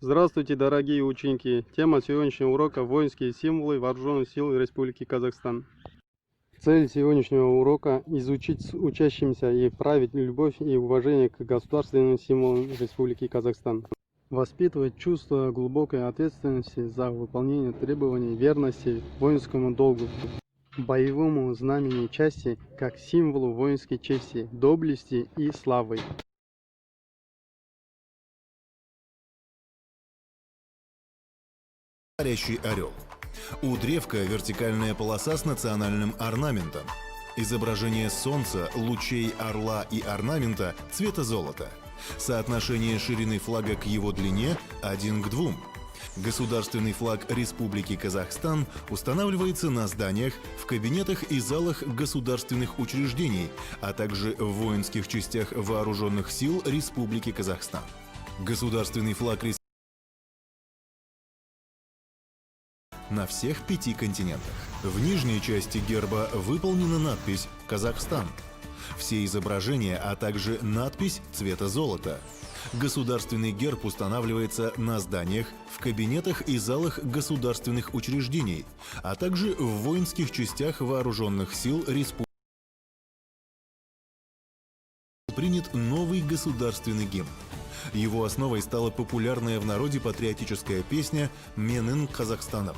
Здравствуйте, дорогие ученики! Тема сегодняшнего урока – воинские символы Вооруженных сил Республики Казахстан. Цель сегодняшнего урока – изучить учащимся и править любовь и уважение к государственным символам Республики Казахстан. Воспитывать чувство глубокой ответственности за выполнение требований верности воинскому долгу, боевому знамени части как символу воинской чести, доблести и славы. Парящий орел. У древка вертикальная полоса с национальным орнаментом. Изображение солнца, лучей орла и орнамента цвета золота. Соотношение ширины флага к его длине 1 к 2. Государственный флаг Республики Казахстан устанавливается на зданиях, в кабинетах и залах государственных учреждений, а также в воинских частях Вооруженных сил Республики Казахстан. Государственный флаг на всех 5 континентах. В нижней части герба выполнена надпись «Казахстан». Все изображения, а также надпись цвета золота. Государственный герб устанавливается на зданиях, в кабинетах и залах государственных учреждений, а также в воинских частях Вооруженных сил Республики. Принят новый государственный гимн. Его основой стала популярная в народе патриотическая песня «Менің Казахстаном».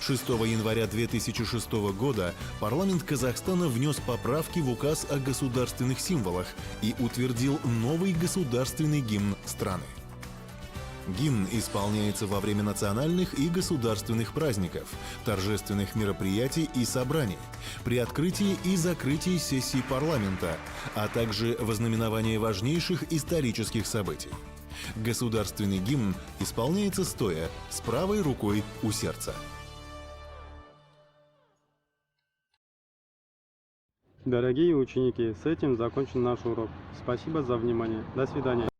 6 января 2006 года парламент Казахстана внес поправки в указ о государственных символах и утвердил новый государственный гимн страны. Гимн исполняется во время национальных и государственных праздников, торжественных мероприятий и собраний, при открытии и закрытии сессий парламента, а также во знаменование важнейших исторических событий. Государственный гимн исполняется стоя, с правой рукой у сердца. Дорогие ученики, с этим закончен наш урок. Спасибо за внимание. До свидания.